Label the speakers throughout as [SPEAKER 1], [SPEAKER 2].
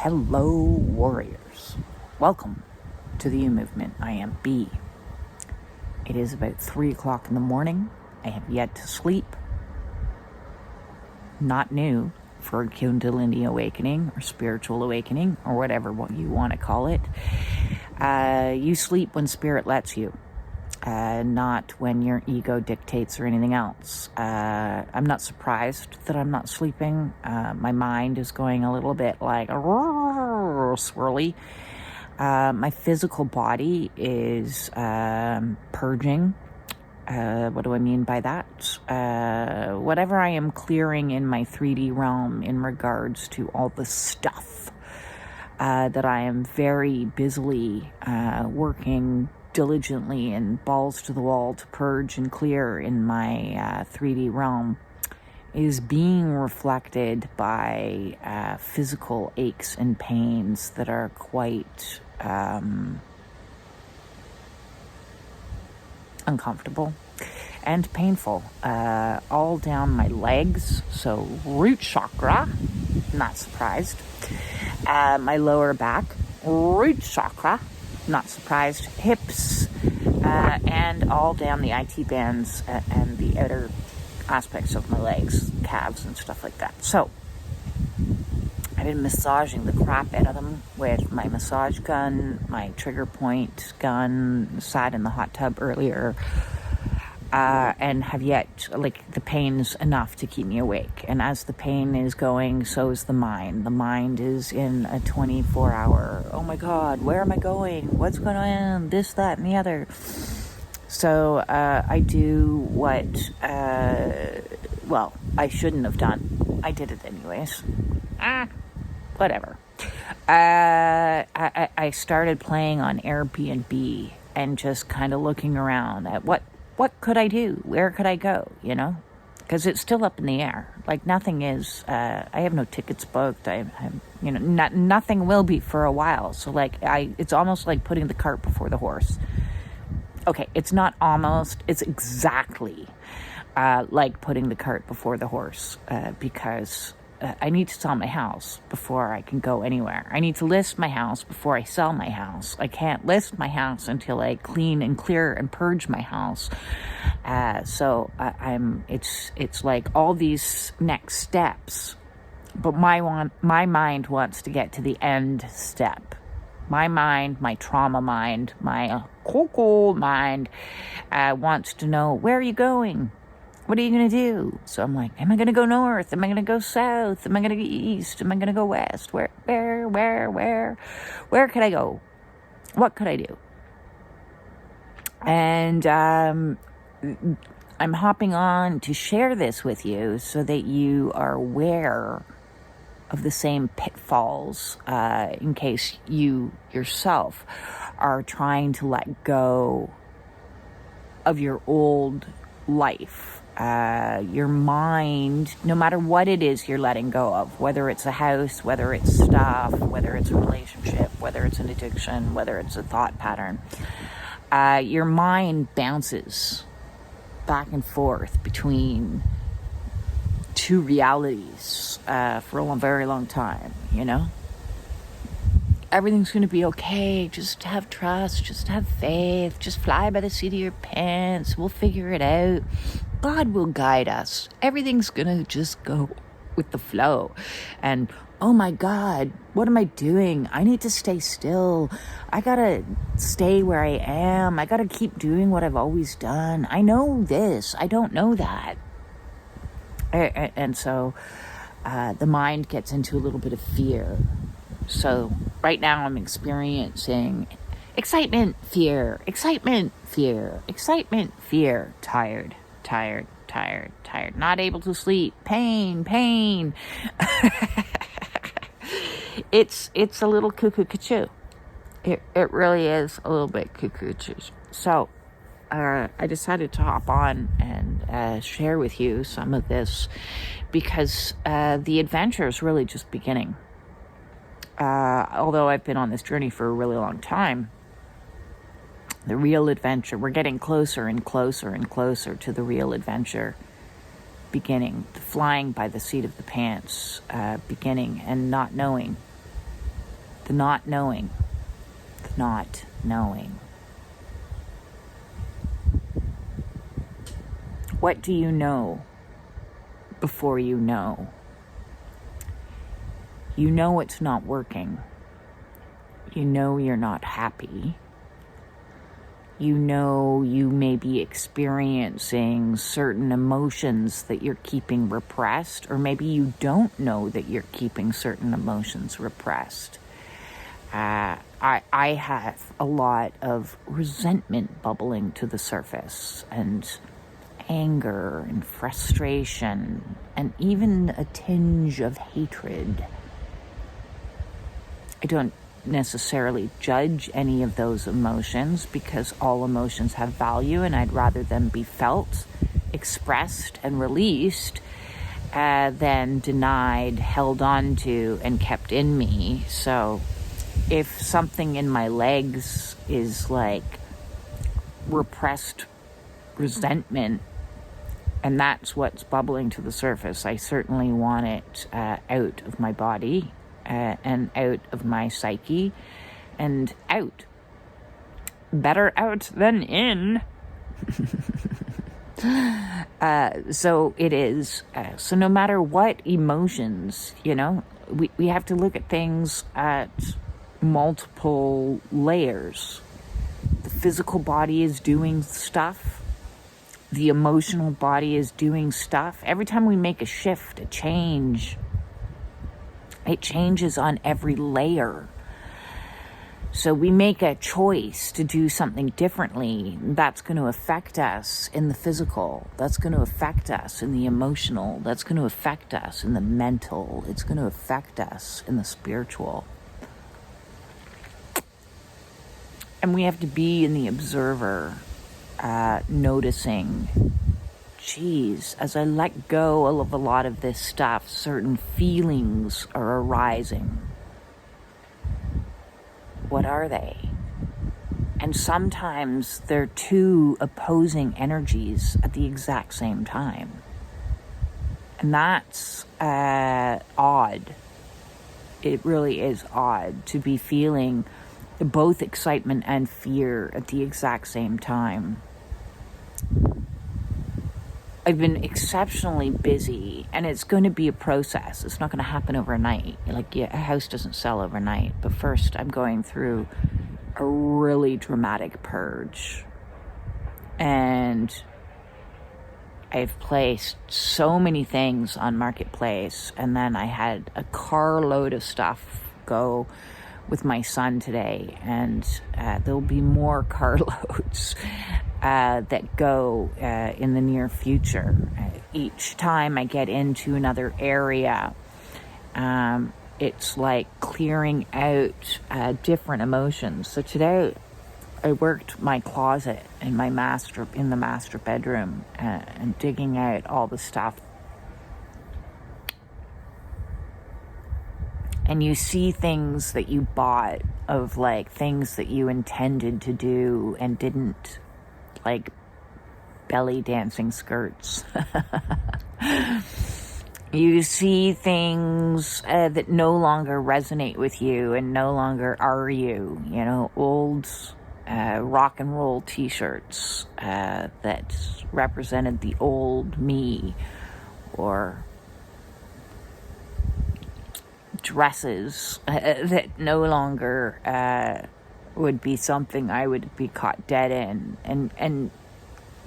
[SPEAKER 1] Hello, warriors. Welcome to the U Movement. I am B. It is about 3 o'clock in the morning. I have yet to sleep. Not new for a Kundalini awakening or spiritual awakening or whatever you want to call it. You sleep when spirit lets you. Not when your ego dictates or anything else. I'm not surprised that I'm not sleeping. My mind is going a little bit like swirly. My physical body is purging. What do I mean by that? Whatever I am clearing in my 3D realm in regards to all the stuff that I am very busily working diligently and balls to the wall to purge and clear in my 3D realm is being reflected by physical aches and pains that are quite uncomfortable and painful, all down my legs. So root chakra, not surprised. My lower back, root chakra, not surprised. Hips, and all down the IT bands and the outer aspects of my legs, calves and stuff like that. So I've been massaging the crap out of them with my massage gun, my trigger point gun, sat in the hot tub earlier, and have yet, the pain's enough to keep me awake. And as the pain is going, so is the mind. The mind is in a 24-hour, oh my God, where am I going? What's going on? This, that, and the other. So I do what, I shouldn't have done. I did it anyways. Whatever. I started playing on Airbnb and just kind of looking around at what could I do? Where could I go? Because it's still up in the air. Nothing is. I have no tickets booked. Nothing will be for a while. So it's almost like putting the cart before the horse. Okay, it's not almost. It's exactly like putting the cart before the horse because I need to sell my house before I can go anywhere. I need to list my house before I sell my house. I can't list my house until I clean and clear and purge my house. So it's like all these next steps, but my mind wants to get to the end step. My mind, my trauma mind, my cocoa mind wants to know, where are you going? What are you going to do? So I'm like, am I going to go north? Am I going to go south? Am I going to go east? Am I going to go west? Where could I go? What could I do? And I'm hopping on to share this with you so that you are aware of the same pitfalls in case you yourself are trying to let go of your old life. Your mind, no matter what it is you're letting go of, whether it's a house, whether it's stuff, whether it's a relationship, whether it's an addiction, whether it's a thought pattern, your mind bounces back and forth between two realities for a very long time, Everything's going to be okay. Just have trust. Just have faith. Just fly by the seat of your pants. We'll figure it out. God will guide us. Everything's going to just go with the flow. And, oh my God, what am I doing? I need to stay still. I got to stay where I am. I got to keep doing what I've always done. I know this. I don't know that. And so the mind gets into a little bit of fear. So right now I'm experiencing excitement, fear, excitement, fear, excitement, fear, tired, not able to sleep, pain. It's a little cuckoo-cuckoo. It really is a little bit cuckoo-cuckoo. So I decided to hop on and share with you some of this because the adventure is really just beginning. Although I've been on this journey for a really long time, the real adventure, we're getting closer and closer and closer to the real adventure beginning, the flying by the seat of the pants beginning, and not knowing The not knowing. The not knowing. What do you know before you know? You know it's not working. You know you're not happy. You know you may be experiencing certain emotions that you're keeping repressed, or maybe you don't know that you're keeping certain emotions repressed. I have a lot of resentment bubbling to the surface, and anger and frustration, and even a tinge of hatred. I don't necessarily judge any of those emotions, because all emotions have value, and I'd rather them be felt, expressed, and released than denied, held on to, and kept in me. So if something in my legs is like repressed resentment, and that's what's bubbling to the surface, I certainly want it out of my body and out of my psyche, and out. Better out than in. So it is. So no matter what emotions, we have to look at things at multiple layers. The physical body is doing stuff. The emotional body is doing stuff. Every time we make a shift, a change, it changes on every layer. So we make a choice to do something differently. That's going to affect us in the physical. That's going to affect us in the emotional. That's going to affect us in the mental. It's going to affect us in the spiritual. And we have to be in the observer, noticing, geez, as I let go of a lot of this stuff, certain feelings are arising. What are they? And sometimes they're two opposing energies at the exact same time. And that's odd. It really is odd to be feeling both excitement and fear at the exact same time. I've been exceptionally busy, and it's going to be a process. It's not going to happen overnight. A house doesn't sell overnight. But first, I'm going through a really dramatic purge. And I've placed so many things on Marketplace, and then I had a carload of stuff go with my son today, and there'll be more carloads that go in the near future. Each time I get into another area, it's like clearing out different emotions. So today I worked my closet in the master bedroom, and digging out all the stuff. And you see things that you bought, of things that you intended to do and didn't, like belly dancing skirts. You see things that no longer resonate with you and no longer are you. Old rock and roll t-shirts that represented the old me, or dresses that no longer would be something I would be caught dead in. And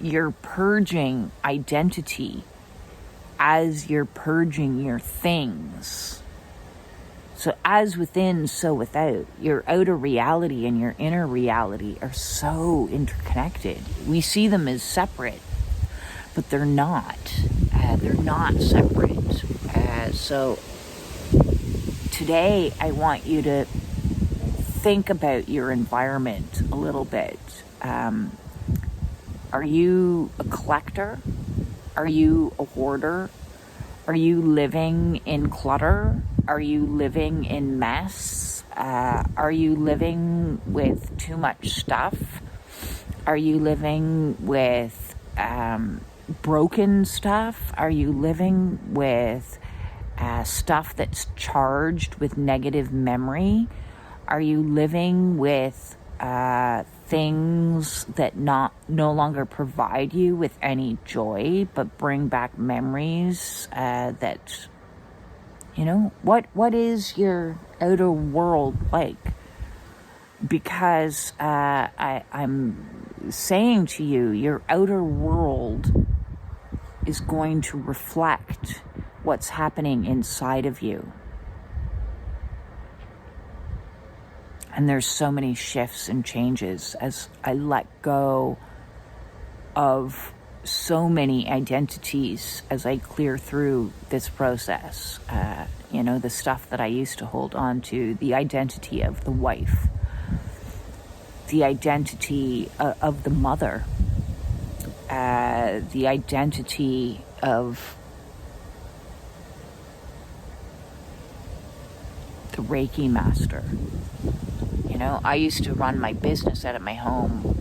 [SPEAKER 1] you're purging identity as you're purging your things. So as within, so without. Your outer reality and your inner reality are so interconnected. We see them as separate, but they're not. They're not separate. So today I want you to think about your environment a little bit. Are you a collector? Are you a hoarder? Are you living in clutter? Are you living in mess? Are you living with too much stuff? Are you living with broken stuff? Are you living with stuff that's charged with negative memory? Are you living with things that no longer provide you with any joy, but bring back memories that, what is your outer world like? Because I'm saying to you, your outer world is going to reflect what's happening inside of you. And there's so many shifts and changes as I let go of so many identities as I clear through this process. The stuff that I used to hold on to, the identity of the wife, the identity of the mother, the identity of the Reiki master. I used to run my business out of my home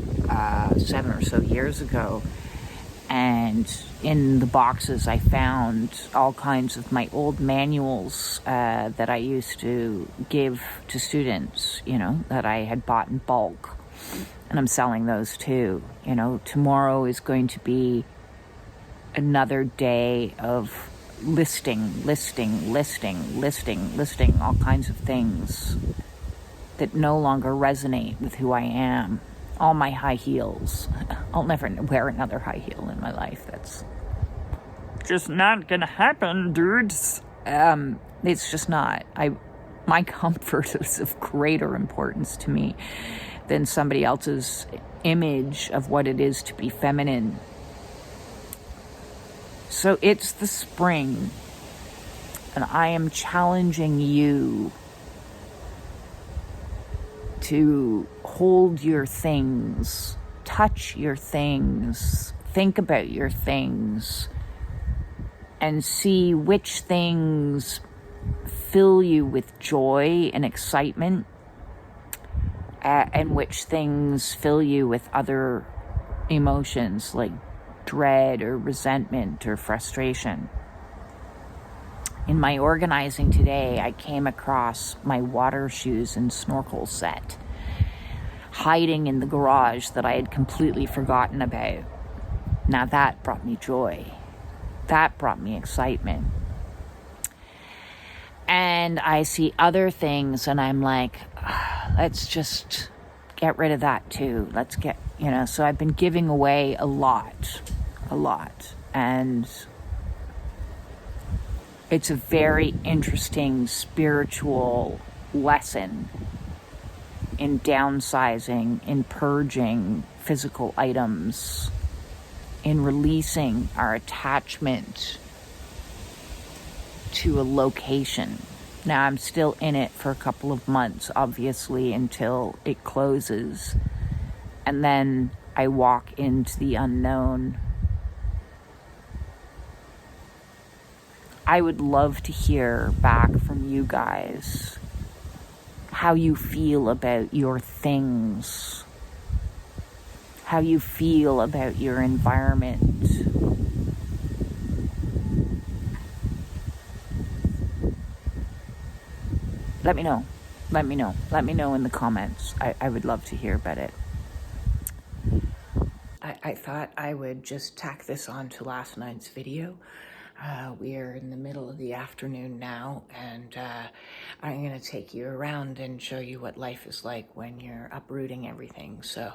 [SPEAKER 1] 7 or so years ago, and in the boxes I found all kinds of my old manuals that I used to give to students, that I had bought in bulk, and I'm selling those too. Tomorrow is going to be another day of listing all kinds of things that no longer resonate with who I am. All my high heels. I'll never wear another high heel in my life. That's just not gonna happen, dudes. It's just not. My comfort is of greater importance to me than somebody else's image of what it is to be feminine. So it's the spring, and I am challenging you to hold your things, touch your things, think about your things, and see which things fill you with joy and excitement, and which things fill you with other emotions like dread or resentment or frustration. In my organizing today, I came across my water shoes and snorkel set hiding in the garage that I had completely forgotten about. Now that brought me joy. That brought me excitement. And I see other things and I'm like, let's just get rid of that too. Let's get, so I've been giving away a lot. And it's a very interesting spiritual lesson in downsizing, in purging physical items, in releasing our attachment to a location. Now, I'm still in it for a couple of months, obviously, until it closes. And then I walk into the unknown. I would love to hear back from you guys how you feel about your things, how you feel about your environment. Let me know. Let me know in the comments. I would love to hear about it. I thought I would just tack this on to last night's video. We are in the middle of the afternoon now, and I'm going to take you around and show you what life is like when you're uprooting everything. So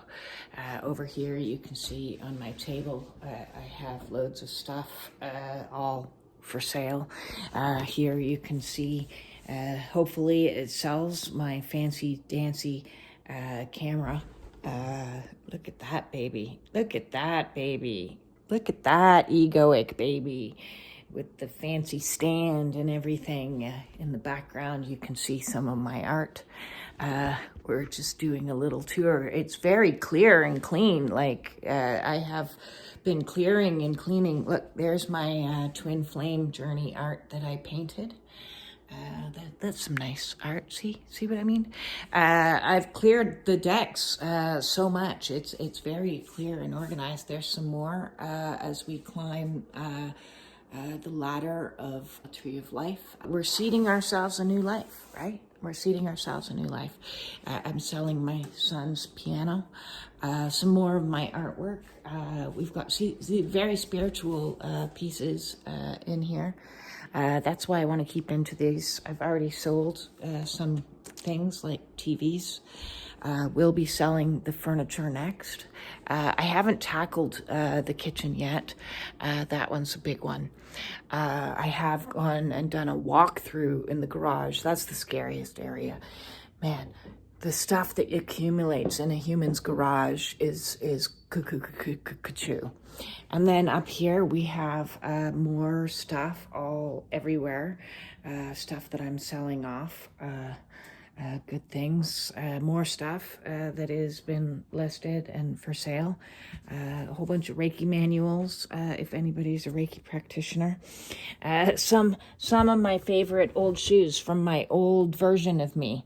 [SPEAKER 1] over here you can see on my table, I have loads of stuff all for sale. Here you can see, hopefully it sells, my fancy dancy camera. Look at that baby. Look at that baby. Look at that egoic baby with the fancy stand and everything. In the background, you can see some of my art. We're just doing a little tour. It's very clear and clean. Like, I have been clearing and cleaning. Look, there's my twin flame journey art that I painted. That's some nice art. See what I mean? I've cleared the decks so much. It's very clear and organized. There's some more as we climb the ladder of a tree of life. We're seeding ourselves a new life, right? We're seeding ourselves a new life. I'm selling my son's piano, some more of my artwork. We've got very spiritual pieces in here. That's why I want to keep into these. I've already sold some things like TVs. We'll be selling the furniture next. I haven't tackled the kitchen yet. That one's a big one. I have gone and done a walkthrough in the garage. That's the scariest area. Man, the stuff that accumulates in a human's garage is cuckoo. And then up here we have more stuff all everywhere. Stuff that I'm selling off. Good things, more stuff that has been listed and for sale, a whole bunch of Reiki manuals, if anybody's a Reiki practitioner, some of my favorite old shoes from my old version of me.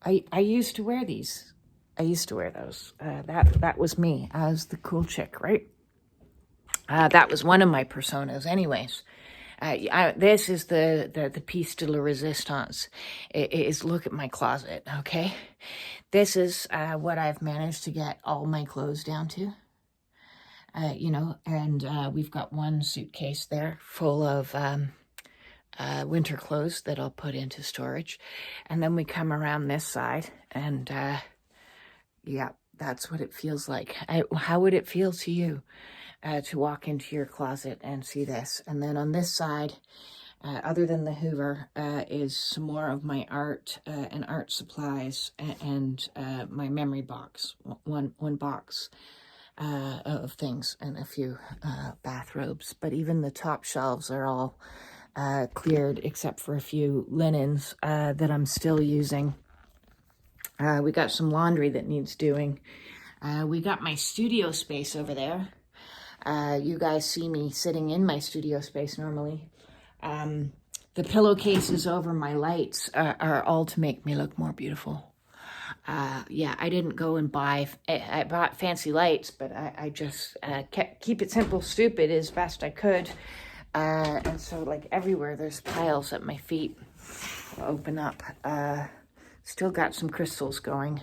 [SPEAKER 1] I used to wear these. I used to wear those. That was me. I was the cool chick, right? That was one of my personas anyways. This is the piece de la resistance, is look at my closet, okay? This is what I've managed to get all my clothes down to, you know, and we've got one suitcase there full of winter clothes that I'll put into storage. And then we come around this side and, yeah, that's what it feels like. How would it feel to you? To walk into your closet and see this. And then on this side, other than the Hoover, is some more of my art and art supplies and my memory box, one box of things and a few bathrobes. But even the top shelves are all cleared except for a few linens that I'm still using. We got some laundry that needs doing. We got my studio space over there. You guys see me sitting in my studio space normally. The pillowcases over my lights are all to make me look more beautiful. Yeah, I didn't go and I bought fancy lights, but I just keep it simple, stupid as best I could. And so like everywhere there's piles at my feet. I'll open up. Still got some crystals going.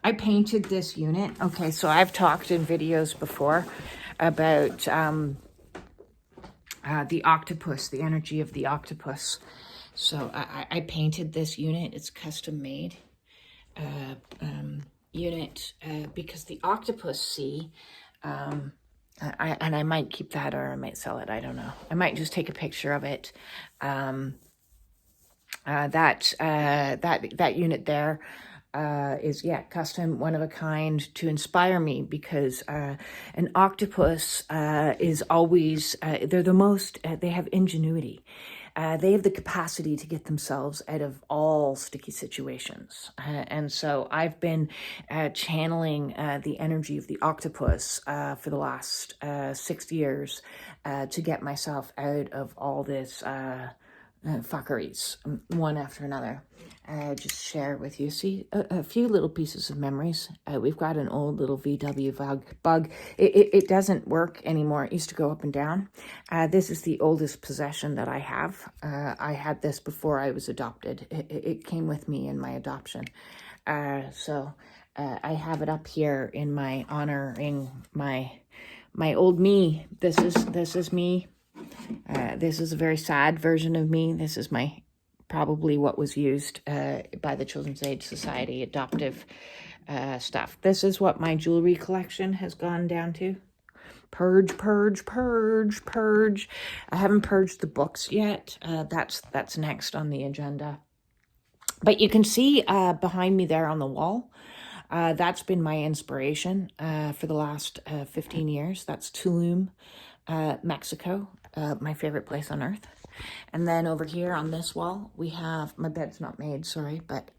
[SPEAKER 1] I painted this unit. Okay, so I've talked in videos before about the octopus, the energy of the octopus. So I painted this unit. It's custom made unit because the octopus sea, and I might keep that or I might sell it. I don't know. I might just take a picture of it. That unit there is, yeah, custom, one of a kind, to inspire me because an octopus is always, they're the most, they have ingenuity. They have the capacity to get themselves out of all sticky situations. And so I've been channeling the energy of the octopus for the last 6 years to get myself out of all this fuckeries, one after another. Just share with you. See, a few little pieces of memories. We've got an old little VW bug. It doesn't work anymore. It used to go up and down. This is the oldest possession that I have. I had this before I was adopted. It came with me in my adoption. So I have it up here in my honoring my old me. This is me. This is a very sad version of me. This is probably what was used by the Children's Aid Society, adoptive stuff. This is what my jewelry collection has gone down to. Purge. I haven't purged the books yet. That's next on the agenda. But you can see behind me there on the wall, that's been my inspiration for the last 15 years. That's Tulum, Mexico, my favorite place on earth. And then over here on this wall, we have, my bed's not made, sorry, but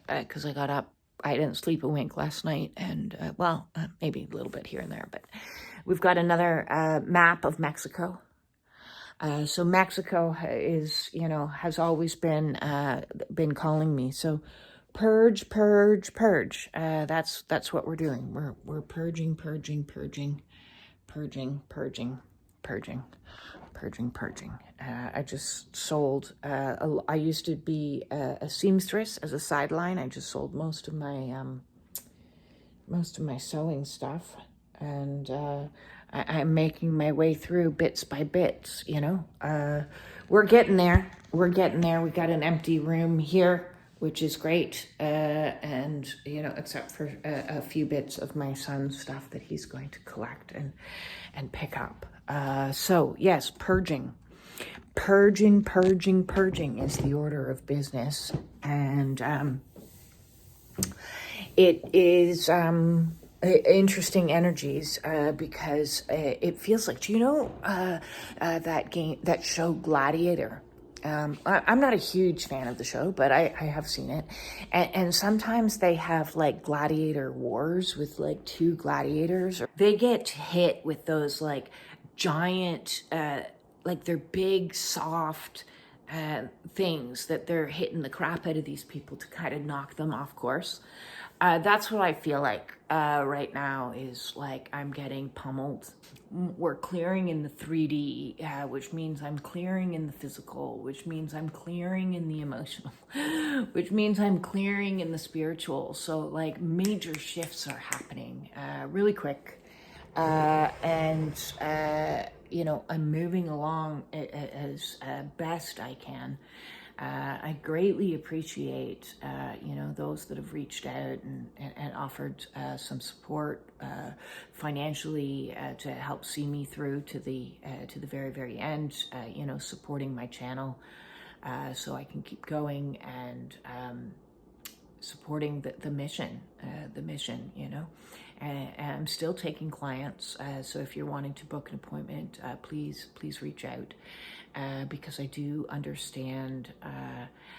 [SPEAKER 1] because I got up, I didn't sleep a wink last night, and maybe a little bit here and there, but we've got another map of Mexico. So Mexico is, has always been calling me. So purge. That's what we're doing. We're purging. I just sold, I used to be a seamstress as a sideline. I just sold most of my sewing stuff, and I'm making my way through bits by bits, you know. We're getting there. We're getting there. We got an empty room here, which is great, and, you know, except for a few bits of my son's stuff that he's going to collect and pick up. So, yes, purging. Purging is the order of business, and it is interesting energies because it feels like, do you know that show Gladiator? I'm not a huge fan of the show, but I have seen it, and sometimes they have like gladiator wars with like two gladiators. They get hit with those like giant, like they're big, soft things that they're hitting the crap out of these people to kind of knock them off course. That's what I feel like right now, is like I'm getting pummeled. We're clearing in the 3D, which means I'm clearing in the physical, which means I'm clearing in the emotional, which means I'm clearing in the spiritual. So like major shifts are happening really quick. And you know, I'm moving along as best I can. I greatly appreciate, you know, those that have reached out and offered some support financially to help see me through to the very, very end, you know, supporting my channel so I can keep going, and supporting the mission, you know. And I'm still taking clients, so if you're wanting to book an appointment, please reach out, because I do understand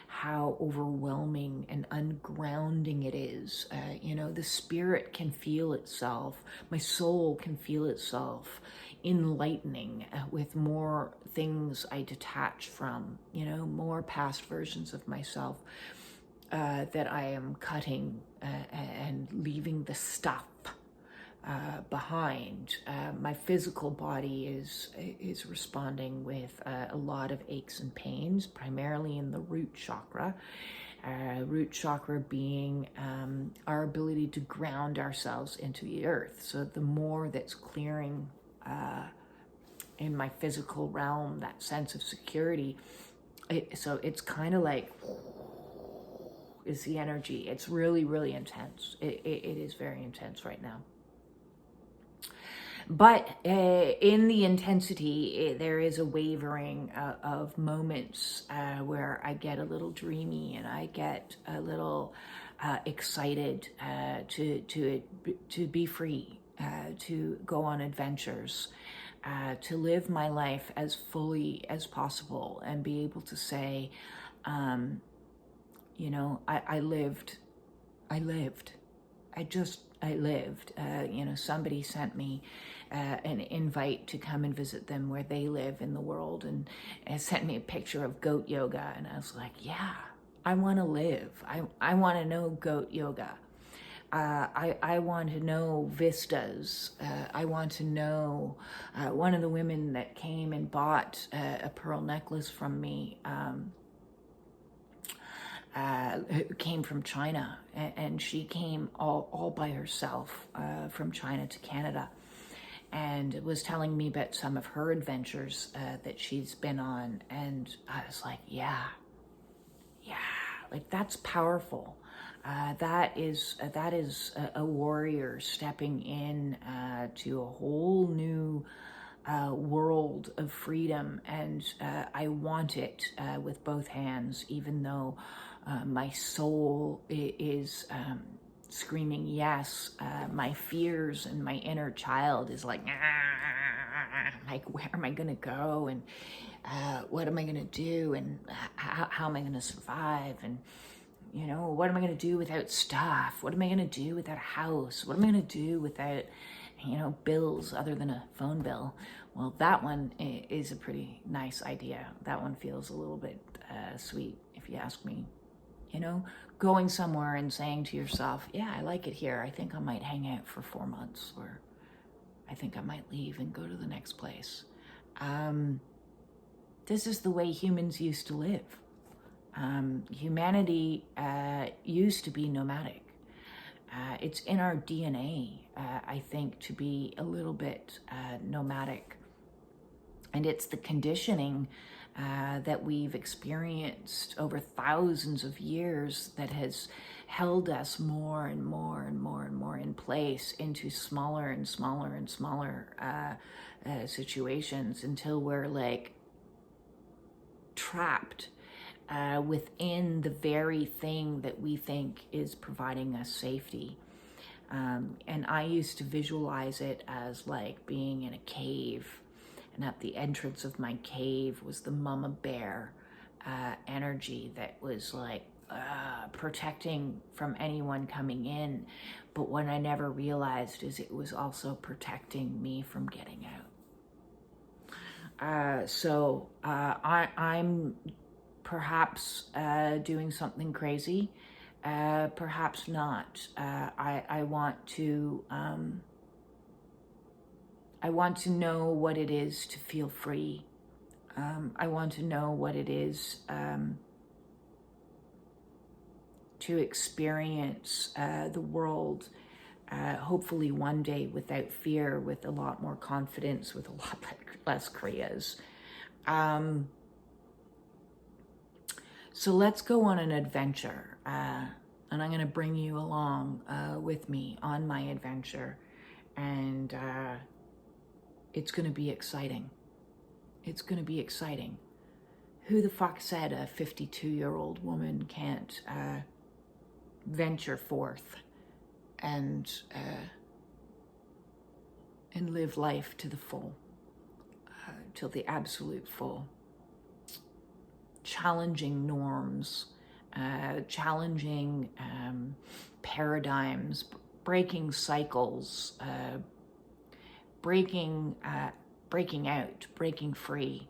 [SPEAKER 1] how overwhelming and ungrounding it is. You know, the spirit can feel itself, my soul can feel itself enlightening with more things I detach from, you know, more past versions of myself that I am cutting and leaving the stuff behind. My physical body is responding with a lot of aches and pains, primarily in the root chakra. Root chakra being our ability to ground ourselves into the earth. So the more that's clearing in my physical realm, that sense of security, so it's kind of like is the energy. It's really, really intense. It is very intense right now. But in the intensity, there is a wavering of moments where I get a little dreamy, and I get a little excited to be free, to go on adventures, to live my life as fully as possible, and be able to say, you know, I lived. I lived. You know, somebody sent me an invite to come and visit them where they live in the world, and sent me a picture of goat yoga, and I was like, yeah, I want to live. I want to know goat yoga. I want to know vistas. I want to know, one of the women that came and bought a pearl necklace from me, came from China, and she came all by herself from China to Canada, and was telling me about some of her adventures that she's been on, and I was like, yeah, like that's powerful. That is a warrior stepping in to a whole new world of freedom, and I want it with both hands, even though my soul is screaming yes. My fears and my inner child is like where am I gonna go, and what am I gonna do, and how am I gonna survive, and you know, what am I gonna do without stuff? What am I gonna do without a house? What am I gonna do without, you know, bills other than a phone bill? Well, that one is a pretty nice idea. That one feels a little bit sweet, if you ask me. You know, going somewhere and saying to yourself, yeah, I like it here. I think I might hang out for 4 months, or I think I might leave and go to the next place. this is the way humans used to live. Humanity used to be nomadic. It's in our DNA, I think, to be a little bit nomadic. And it's the conditioning that we've experienced over thousands of years that has held us more and more and more and more in place into smaller and smaller and smaller situations until we're like trapped within the very thing that we think is providing us safety. And I used to visualize it as like being in a cave, and at the entrance of my cave was the mama bear energy that was like protecting from anyone coming in. But what I never realized is it was also protecting me from getting out. So I'm perhaps doing something crazy, perhaps not. I want to know what it is to feel free. I want to know what it is to experience the world, hopefully one day without fear, with a lot more confidence, with a lot less kriyas. So let's go on an adventure, and I'm going to bring you along with me on my adventure, and it's going to be exciting. It's going to be exciting. Who the fuck said a 52-year-old woman can't venture forth and live life to the full, till the absolute full? Challenging norms, challenging paradigms, breaking cycles, breaking out, breaking free.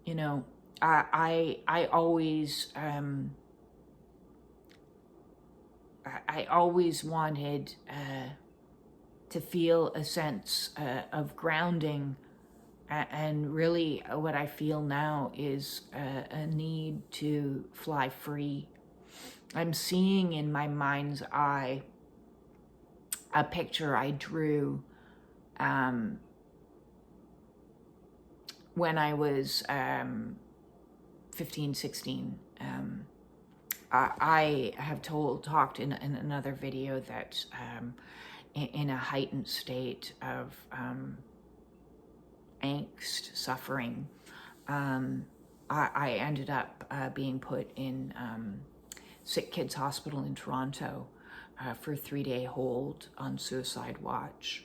[SPEAKER 1] You know, I always wanted to feel a sense of grounding. And really what I feel now is a need to fly free. I'm seeing in my mind's eye a picture I drew when I was 15, 16. I have talked in another video that in a heightened state of angst, suffering, I ended up being put in Sick Kids Hospital in Toronto for a 3-day hold on suicide watch.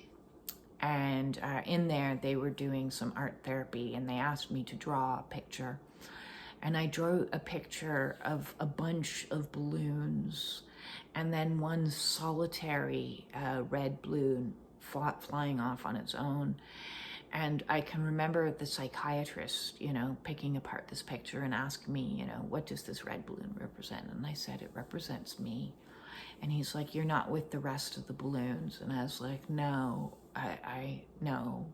[SPEAKER 1] And in there, they were doing some art therapy, and they asked me to draw a picture. And I drew a picture of a bunch of balloons, and then one solitary red balloon flying off on its own. And I can remember the psychiatrist, you know, picking apart this picture and asking me, you know, what does this red balloon represent? And I said, it represents me. And he's like, you're not with the rest of the balloons. And I was like, no, no,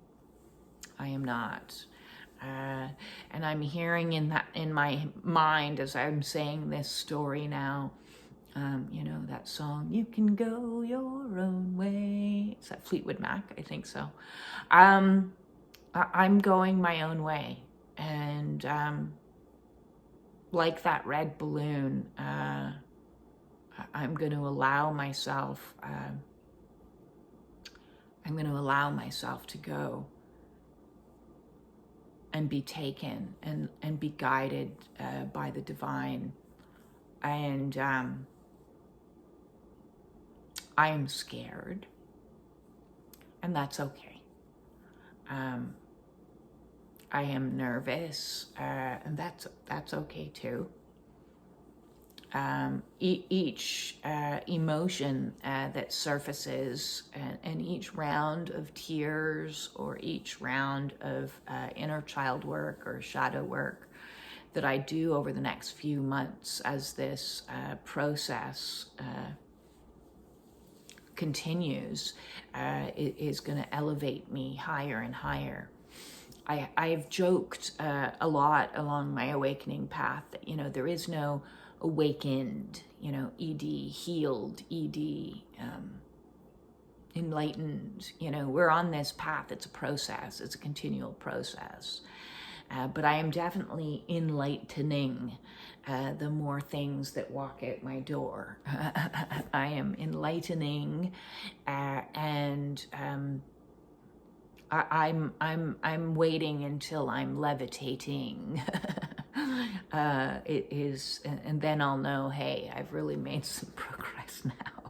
[SPEAKER 1] I am not. And I'm hearing in my mind as I'm saying this story now, you know, that song, you can go your own way. Is that Fleetwood Mac? I think so. I'm going my own way. And like that red balloon, I'm going to allow myself, to go and be taken and be guided by the divine. And I am scared, and that's okay. I am nervous, and that's okay too. Each emotion that surfaces, and each round of tears, or each round of inner child work or shadow work that I do over the next few months as this process continues, is going to elevate me higher and higher. I've joked a lot along my awakening path that, you know, there is no awakened, you know, ED, healed, ED, enlightened. You know, we're on this path. It's a process. It's a continual process. But I am definitely enlightening the more things that walk out my door. I am enlightening, and I'm waiting until I'm levitating. It is, and then I'll know, hey, I've really made some progress now.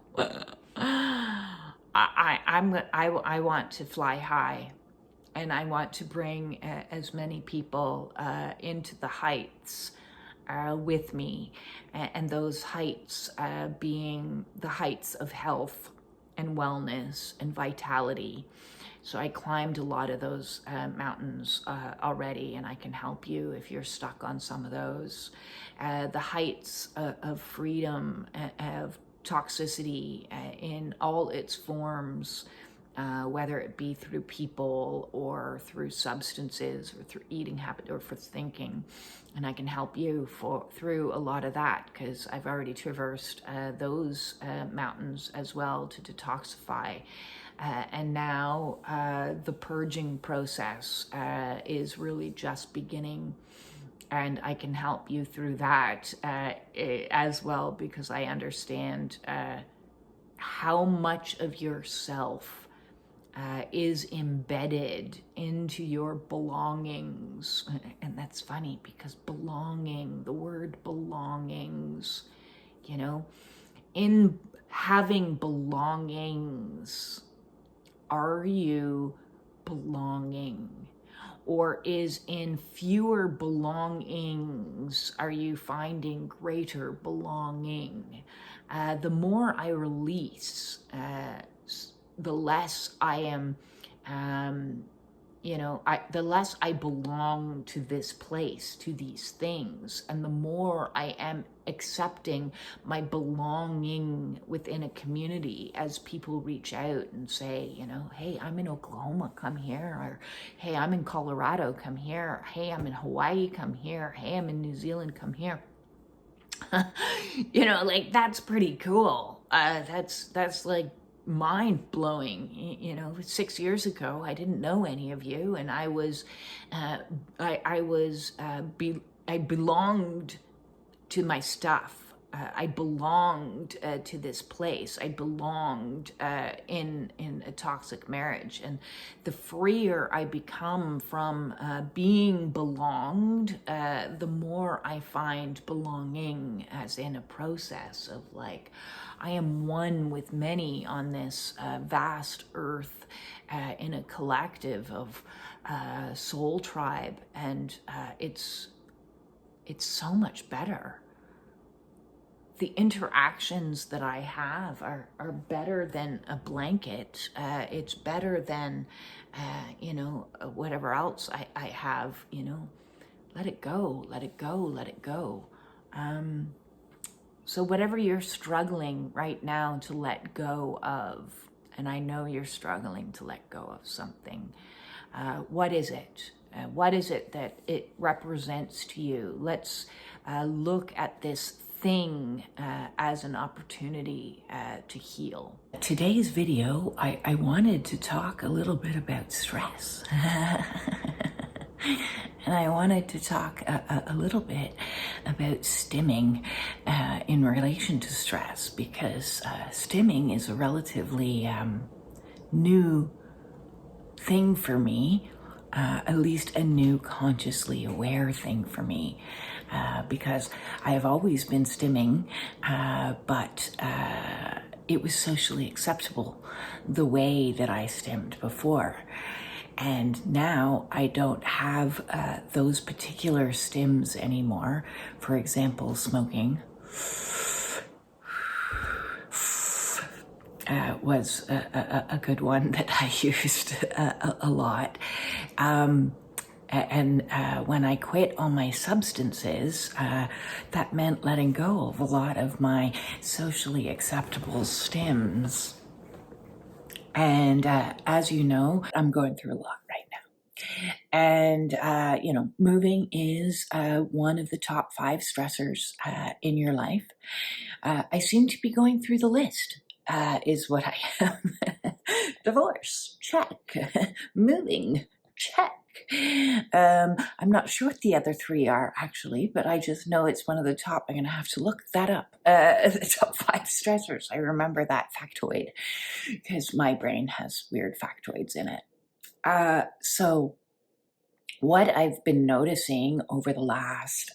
[SPEAKER 1] I want to fly high, and I want to bring as many people into the heights with me, and those heights being the heights of health and wellness and vitality. So I climbed a lot of those mountains already, and I can help you if you're stuck on some of those. The heights of freedom, of toxicity in all its forms, whether it be through people or through substances or through eating habit or for thinking. And I can help you through a lot of that, because I've already traversed those mountains as well to detoxify. And now the purging process is really just beginning. And I can help you through that as well, because I understand how much of yourself is embedded into your belongings. And that's funny, because belonging, the word belongings, you know, in having belongings, are you belonging? Or is in fewer belongings, are you finding greater belonging? The more I release, the less I am, the less I belong to this place, to these things, and the more I am accepting my belonging within a community as people reach out and say, you know, hey, I'm in Oklahoma, come here, or hey, I'm in Colorado, come here, hey, I'm in Hawaii, come here, hey, I'm in New Zealand, come here. You know, like, that's pretty cool. That's like mind-blowing. You know, 6 years ago I didn't know any of you, and I belonged to my stuff. I belonged to this place. I belonged in a toxic marriage. And the freer I become from being belonged, the more I find belonging, as in a process of, like, I am one with many on this vast earth, in a collective of soul tribe. And it's so much better. The interactions that I have are better than a blanket. It's better than, whatever else I have, you know. Let it go, let it go, let it go. So whatever you're struggling right now to let go of, and I know you're struggling to let go of something, what is it? What is it that it represents to you? Let's look at this thing as an opportunity to heal. Today's video, I wanted to talk a little bit about stress. And I wanted to talk a little bit about stimming in relation to stress, because stimming is a relatively new thing for me. At least a new consciously aware thing for me, because I have always been stimming, but it was socially acceptable the way that I stimmed before. And now I don't have those particular stims anymore. For example, smoking was a good one that I used a lot. And when I quit all my substances, that meant letting go of a lot of my socially acceptable stims. And as you know, I'm going through a lot right now. And, moving is one of the top 5 stressors in your life. I seem to be going through the list, is what I am. Divorce, check. Moving, check. I'm not sure what the other 3 are actually, but I just know it's one of the top. I'm going to have to look that up. The top 5 stressors. I remember that factoid because my brain has weird factoids in it. So what I've been noticing over the last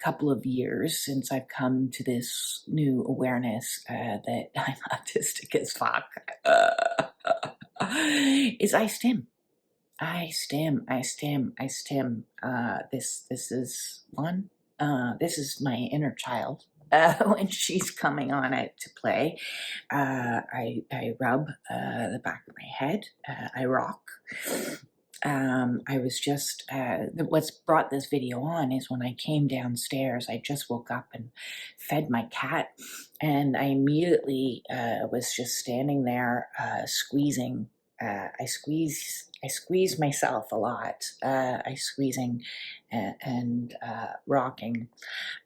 [SPEAKER 1] couple of years since I've come to this new awareness that I'm autistic as fuck is I stim. I stim, I stim, I stim. This is one. This is my inner child. When she's coming on out to play, I rub the back of my head. I rock. I was just, what's brought this video on is when I came downstairs, I just woke up and fed my cat, and I immediately was just standing there squeezing. I squeeze myself a lot. I squeezing and rocking.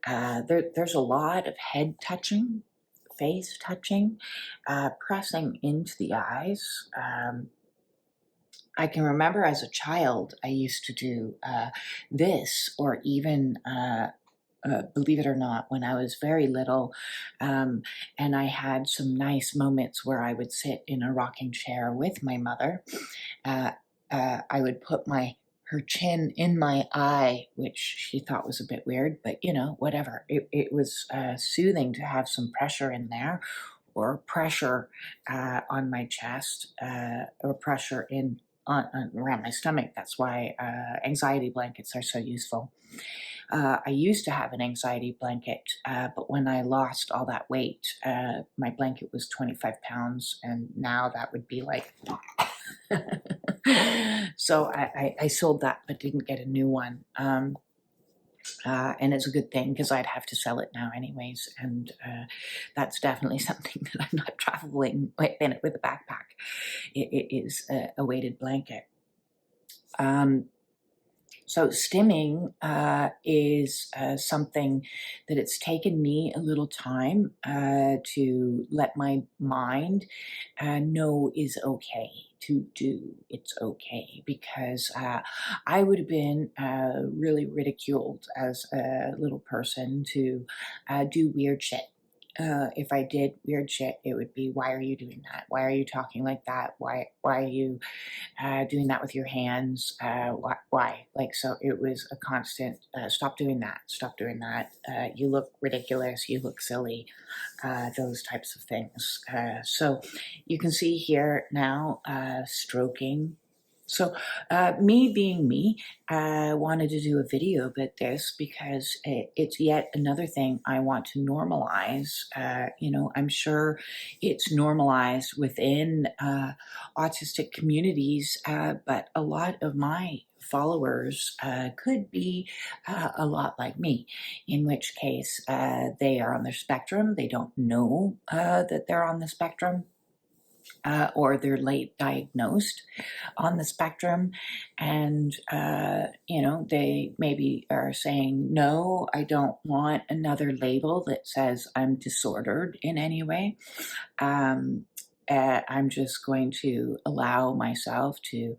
[SPEAKER 1] There's a lot of head touching, face touching, pressing into the eyes. I can remember as a child, I used to do this, or even, believe it or not, when I was very little, and I had some nice moments where I would sit in a rocking chair with my mother. I would put her chin in my eye, which she thought was a bit weird, but whatever. It was soothing to have some pressure in there, or pressure on my chest, or pressure around my stomach. That's why anxiety blankets are so useful. I used to have an anxiety blanket, but when I lost all that weight, my blanket was 25 pounds, and now that would be like... So I sold that, but didn't get a new one. And it's a good thing because I'd have to sell it now anyways, and that's definitely something that I'm not traveling in it with a backpack. It is a weighted blanket. So stimming is something that it's taken me a little time to let my mind know is okay to do. It's okay, because I would have been really ridiculed as a little person to do weird shit. If I did weird shit, it would be, why are you doing that? Why are you talking like that? Why are you doing that with your hands? Why? Like, so it was a constant, stop doing that, stop doing that. You look ridiculous, you look silly, those types of things. So you can see here now, stroking. So me being me, I wanted to do a video about this because it's yet another thing I want to normalize. I'm sure it's normalized within autistic communities, but a lot of my followers could be a lot like me, in which case they are on the spectrum. They don't know that they're on the spectrum. Or they're late diagnosed on the spectrum, and they maybe are saying, no, I don't want another label that says I'm disordered in any way. I'm just going to allow myself to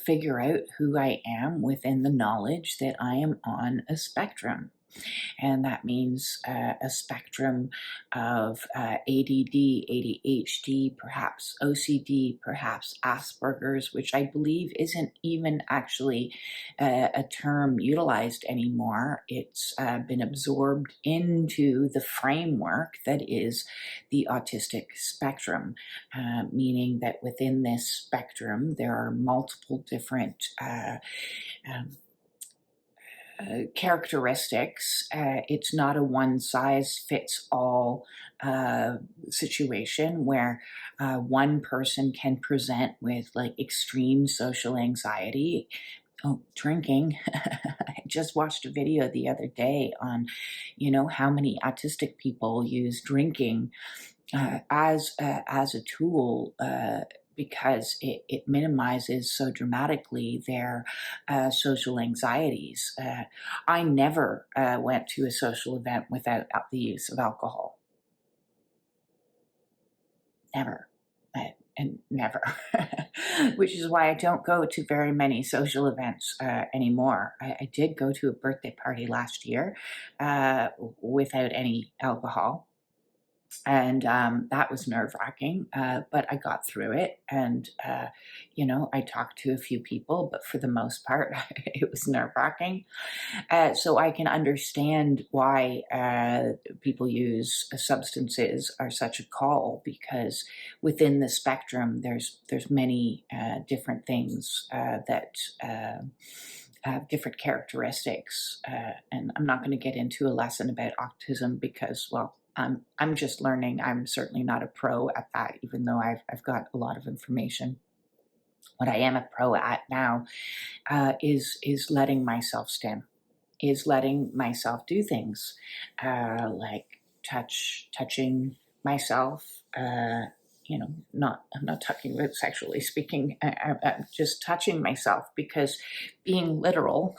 [SPEAKER 1] figure out who I am within the knowledge that I am on a spectrum. And that means a spectrum of ADD, ADHD, perhaps OCD, perhaps Asperger's, which I believe isn't even actually a term utilized anymore. It's been absorbed into the framework that is the autistic spectrum, meaning that within this spectrum there are multiple different characteristics. It's not a one-size-fits-all situation where one person can present with like extreme social anxiety. Oh, drinking. I just watched a video the other day on, how many autistic people use drinking as a tool because it minimizes so dramatically their social anxieties. I never went to a social event without the use of alcohol. Never. And never. Which is why I don't go to very many social events anymore. I did go to a birthday party last year without any alcohol. And that was nerve-wracking, but I got through it. And I talked to a few people, but for the most part it was nerve-wracking. So I can understand why people use substances are such a call, because within the spectrum there's many different things that have different characteristics. And I'm not going to get into a lesson about autism because, well, I'm just learning. I'm certainly not a pro at that, even though I've got a lot of information. What I am a pro at now is letting myself stim, is letting myself do things like touching myself. I'm not talking about sexually speaking. I'm just touching myself, because being literal,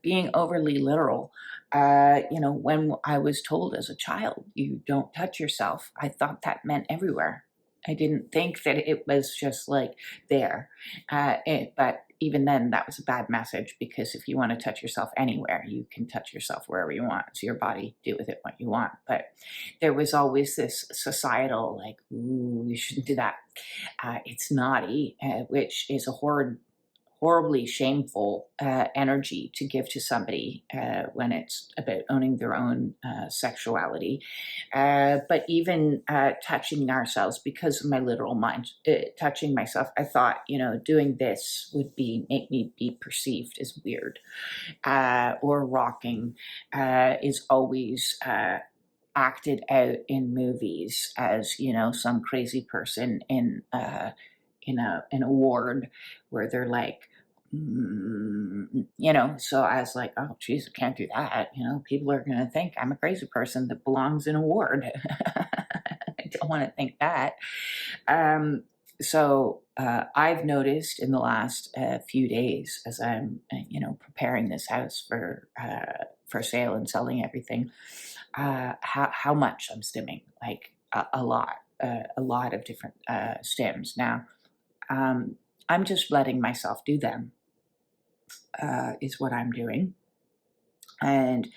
[SPEAKER 1] being overly literal. When I was told as a child, you don't touch yourself, I thought that meant everywhere. I didn't think that it was just like there. But even then, that was a bad message, because if you want to touch yourself anywhere, you can touch yourself wherever you want. It's your body, do with it what you want. But there was always this societal, like, ooh, you shouldn't do that. It's naughty, which is a horribly shameful energy to give to somebody when it's about owning their own sexuality. But even touching ourselves, because of my literal mind, touching myself, I thought, doing this would make me be perceived as weird, or rocking is always acted out in movies as, some crazy person in an award where they're like, so I was like, oh geez, I can't do that. People are going to think I'm a crazy person that belongs in a ward. I don't want to think that. So I've noticed in the last few days, as I'm preparing this house for sale and selling everything, how much I'm stimming, like a lot of different stims now. I'm just letting myself do them, is what I'm doing. And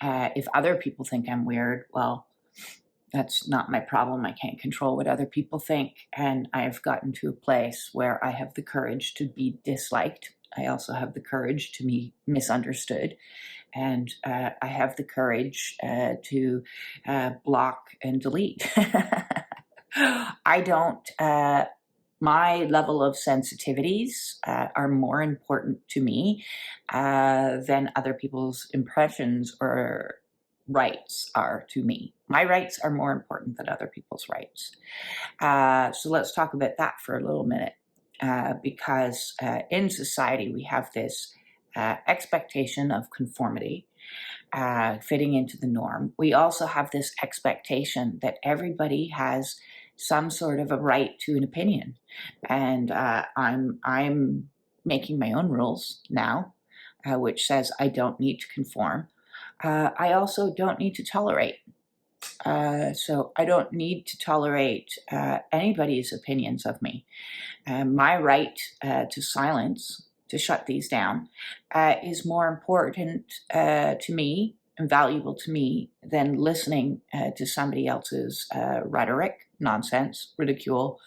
[SPEAKER 1] if other people think I'm weird, well, that's not my problem. I can't control what other people think. And I've gotten to a place where I have the courage to be disliked. I also have the courage to be misunderstood. And I have the courage to block and delete. I don't... my level of sensitivities are more important to me than other people's impressions or rights are to me. My rights are more important than other people's rights. So let's talk about that for a little minute, because in society we have this expectation of conformity, fitting into the norm. We also have this expectation that everybody has some sort of a right to an opinion, and I'm making my own rules now, which says I don't need to conform. I also don't need to tolerate. So I don't need to tolerate anybody's opinions of me. My right to silence, to shut these down, is more important to me and valuable to me than listening to somebody else's rhetoric, nonsense, ridicule,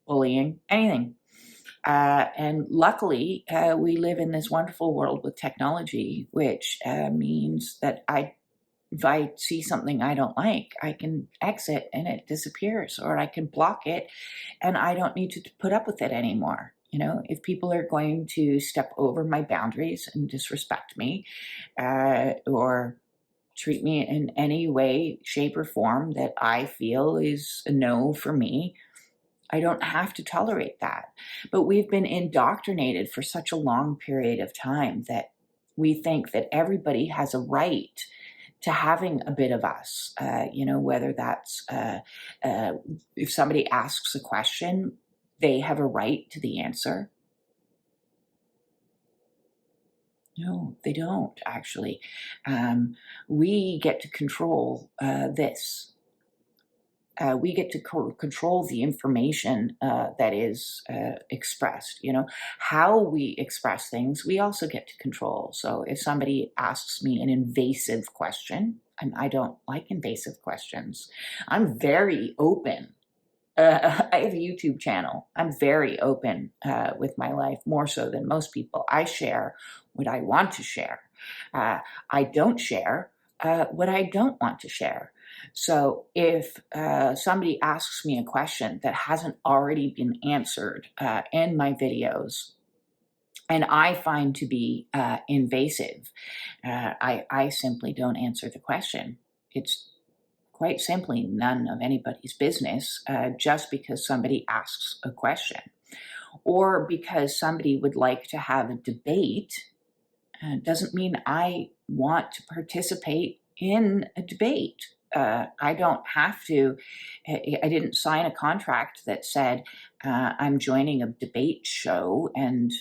[SPEAKER 1] bullying, anything. And luckily, we live in this wonderful world with technology, which means that if I see something I don't like, I can exit and it disappears, or I can block it and I don't need to put up with it anymore. If people are going to step over my boundaries and disrespect me, or treat me in any way, shape, or form that I feel is a no for me, I don't have to tolerate that. But we've been indoctrinated for such a long period of time that we think that everybody has a right to having a bit of us, whether that's if somebody asks a question, they have a right to the answer. No, they don't, actually. We get to control this. We get to control the information that is expressed. How we express things, we also get to control. So if somebody asks me an invasive question, and I don't like invasive questions, I'm very open. I have a YouTube channel. I'm very open with my life, more so than most people. I share what I want to share. I don't share what I don't want to share. So if somebody asks me a question that hasn't already been answered in my videos, and I find to be invasive, I simply don't answer the question. It's quite simply none of anybody's business just because somebody asks a question, or because somebody would like to have a debate doesn't mean I want to participate in a debate. I don't have to. I didn't sign a contract that said I'm joining a debate show and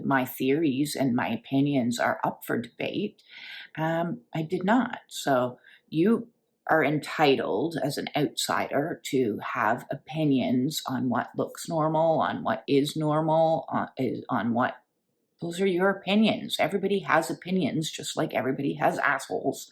[SPEAKER 1] my theories and my opinions are up for debate. I did not. So you are entitled as an outsider to have opinions on what looks normal, on what is normal, on what. Those are your opinions. Everybody has opinions, just like everybody has assholes.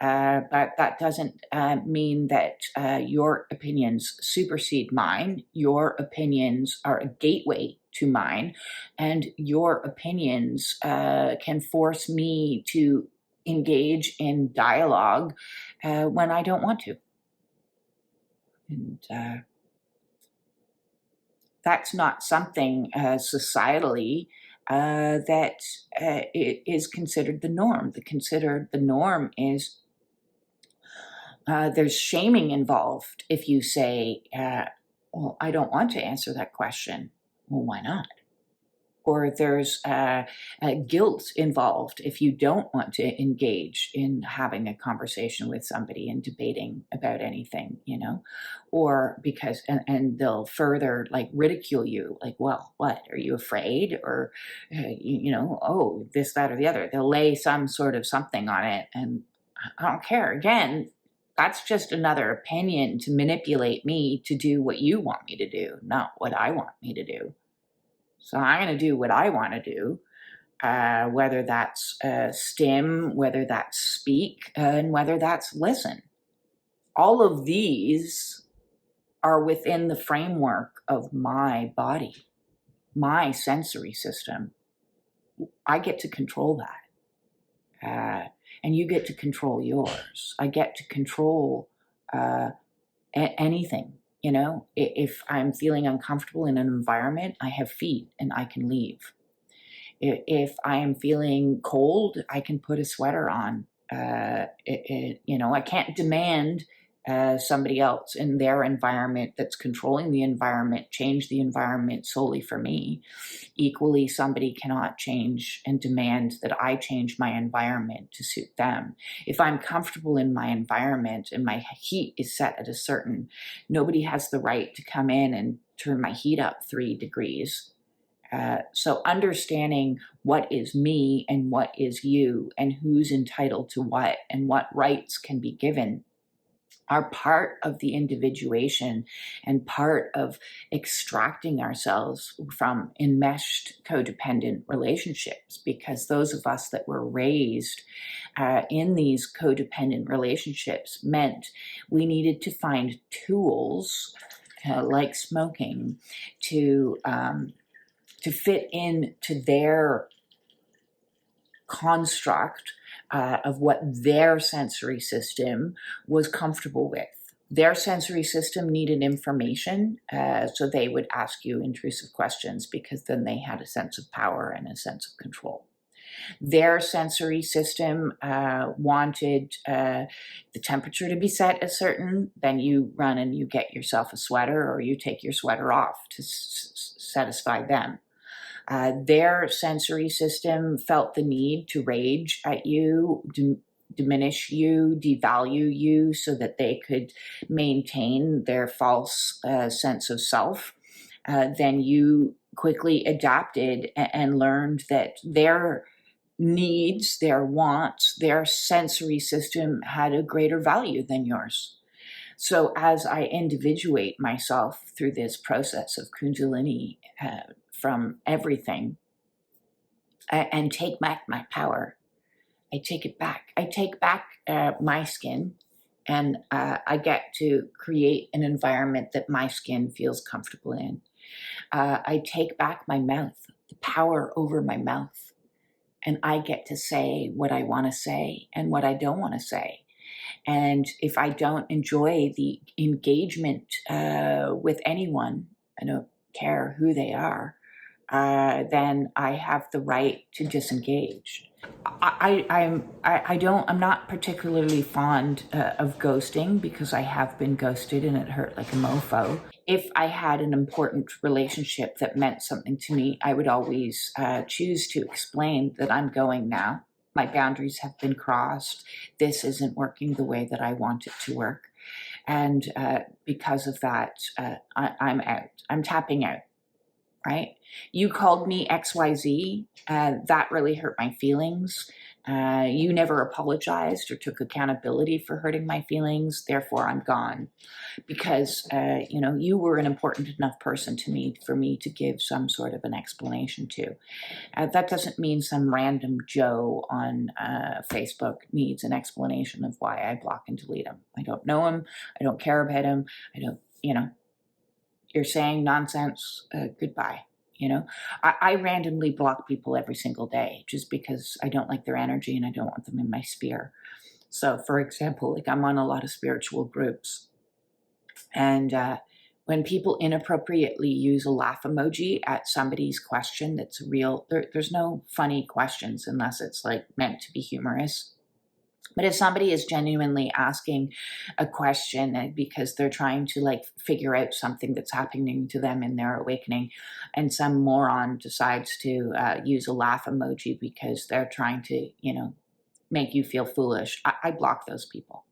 [SPEAKER 1] But that doesn't mean that your opinions supersede mine. Your opinions are a gateway to mine, and your opinions can force me to engage in dialogue when I don't want to. And that's not something societally that is considered the norm. The norm is there's shaming involved if you say, well, I don't want to answer that question. Well, why not? Or there's guilt involved if you don't want to engage in having a conversation with somebody and debating about anything, or because, and they'll further ridicule you, well, what, are you afraid? Or, oh, this, that, or the other. They'll lay some sort of something on it, and I don't care. Again, that's just another opinion to manipulate me to do what you want me to do, not what I want me to do. So I'm going to do what I want to do, whether that's stim, whether that's speak, and whether that's listen. All of these are within the framework of my body, my sensory system. I get to control that. And you get to control yours. I get to control anything. If I'm feeling uncomfortable in an environment, I have feet and I can leave. If I am feeling cold, I can put a sweater on. I can't demand somebody else in their environment that's controlling the environment change the environment solely for me. Equally, somebody cannot change and demand that I change my environment to suit them. If I'm comfortable in my environment and my heat is set at a certain, nobody has the right to come in and turn my heat up 3 degrees. So understanding what is me and what is you and who's entitled to what and what rights can be given are part of the individuation and part of extracting ourselves from enmeshed codependent relationships, because those of us that were raised in these codependent relationships meant we needed to find tools like smoking to fit into their construct of what their sensory system was comfortable with. Their sensory system needed information, so they would ask you intrusive questions because then they had a sense of power and a sense of control. Their sensory system wanted the temperature to be set a certain, then you run and you get yourself a sweater or you take your sweater off to satisfy them. Their sensory system felt the need to rage at you diminish you, devalue you so that they could maintain their false sense of self, then you quickly adapted and learned that their needs, their wants, their sensory system had a greater value than yours. So as I individuate myself through this process of Kundalini from everything and take back my power, I take it back. I take back my skin, and I get to create an environment that my skin feels comfortable in. I take back my mouth, the power over my mouth, and I get to say what I want to say and what I don't want to say. And if I don't enjoy the engagement with anyone, I don't care who they are, then I have the right to disengage. I'm not particularly fond of ghosting because I have been ghosted and it hurt like a mofo. If I had an important relationship that meant something to me, I would always choose to explain that I'm going now. My boundaries have been crossed. This isn't working the way that I want it to work. And because of that, I'm out. I'm tapping out. Right? You called me XYZ. That really hurt my feelings. You never apologized or took accountability for hurting my feelings. Therefore, I'm gone. Because, you were an important enough person to me for me to give some sort of an explanation to. That doesn't mean some random Joe on Facebook needs an explanation of why I block and delete him. I don't know him. I don't care about him. I don't, you're saying nonsense, goodbye. I randomly block people every single day just because I don't like their energy and I don't want them in my sphere. So for example, like I'm on a lot of spiritual groups, and when people inappropriately use a laugh emoji at somebody's question that's real, there's no funny questions unless it's like meant to be humorous. But if somebody is genuinely asking a question because they're trying to like figure out something that's happening to them in their awakening, and some moron decides to use a laugh emoji because they're trying to, make you feel foolish, I block those people.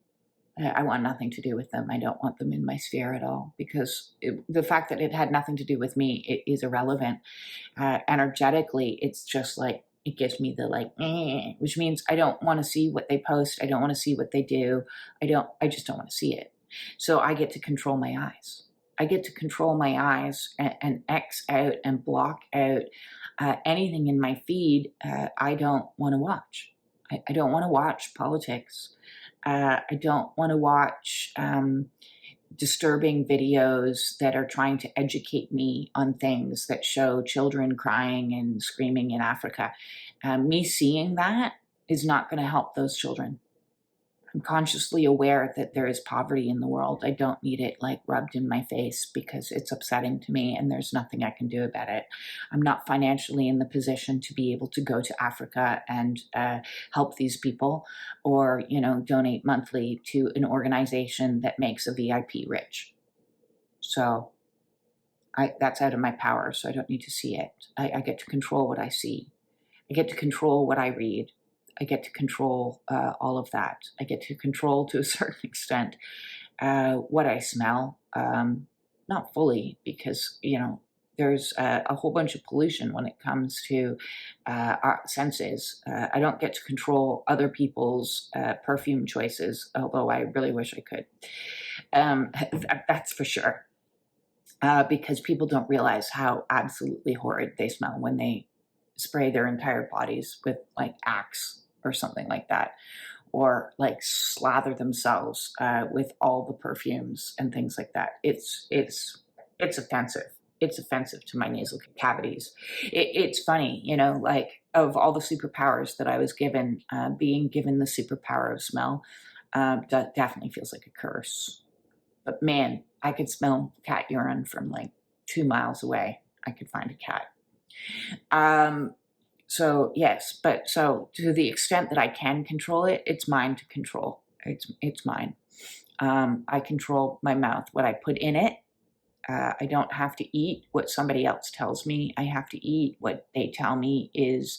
[SPEAKER 1] I want nothing to do with them. I don't want them in my sphere at all because the fact that it had nothing to do with me is irrelevant. Energetically, it's just like, it gives me the which means I don't want to see what they post. I don't want to see what they do. I just don't want to see it. So I get to control my eyes. I get to control my eyes and X out and block out anything in my feed I don't want to watch. I don't want to watch politics. I don't want to watch disturbing videos that are trying to educate me on things that show children crying and screaming in Africa. Me seeing that is not going to help those children. I'm consciously aware that there is poverty in the world. I don't need it like rubbed in my face because it's upsetting to me and there's nothing I can do about it. I'm not financially in the position to be able to go to Africa and help these people or, donate monthly to an organization that makes a VIP rich. So that's out of my power, so I don't need to see it. I get to control what I see. I get to control what I read. I get to control all of that. I get to control, to a certain extent, what I smell. Not fully, because, there's a whole bunch of pollution when it comes to our senses. I don't get to control other people's perfume choices, although I really wish I could. That's for sure. Because people don't realize how absolutely horrid they smell when they spray their entire bodies with like Axe or something like that, or like slather themselves with all the perfumes and things like that. It's offensive. It's offensive to my nasal cavities. It's funny, like of all the superpowers that I was given, being given the superpower of smell definitely feels like a curse. But man, I could smell cat urine from like 2 miles away. I could find a cat. So yes, but so to the extent that I can control it, it's mine to control. It's mine. I control my mouth, what I put in it. I don't have to eat what somebody else tells me. I have to eat what they tell me is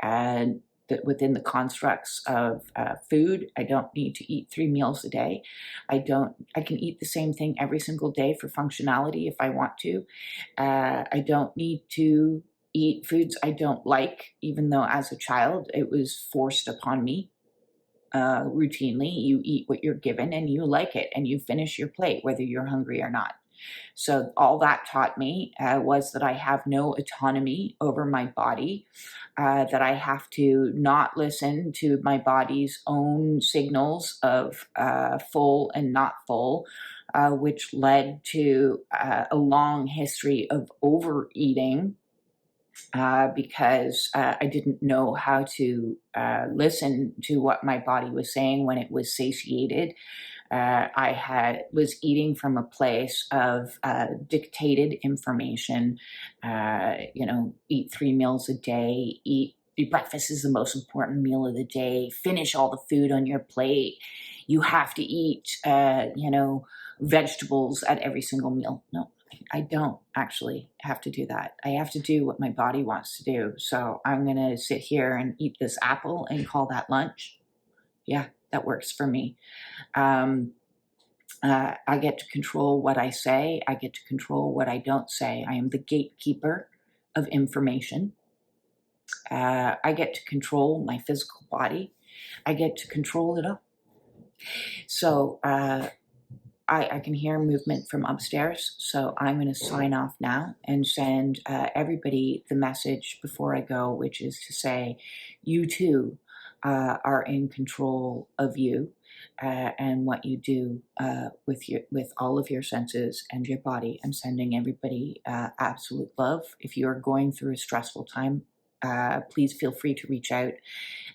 [SPEAKER 1] the within the constructs of food. I don't need to eat 3 meals a day. I can eat the same thing every single day for functionality if I want to. I don't need to eat foods I don't like, even though as a child it was forced upon me routinely. You eat what you're given and you like it and you finish your plate, whether you're hungry or not. So all that taught me was that I have no autonomy over my body, that I have to not listen to my body's own signals of full and not full, which led to a long history of overeating. Because I didn't know how to listen to what my body was saying when it was satiated. Was eating from a place of dictated information. Eat 3 meals a day. Breakfast is the most important meal of the day. Finish all the food on your plate. You have to eat, vegetables at every single meal. No, I don't actually have to do that. I have to do what my body wants to do. So I'm going to sit here and eat this apple and call that lunch. Yeah, that works for me. I get to control what I say. I get to control what I don't say. I am the gatekeeper of information. I get to control my physical body. I get to control it all. So I can hear movement from upstairs. So I'm going to sign off now and send everybody the message before I go, which is to say, you too are in control of you. And what you do with all of your senses and your body. I'm sending everybody absolute love. If you are going through a stressful time, please feel free to reach out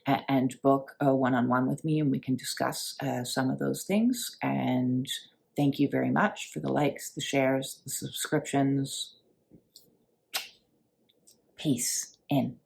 [SPEAKER 1] and book a one-on-one with me, and we can discuss some of those things. And thank you very much for the likes, the shares, the subscriptions. Peace in.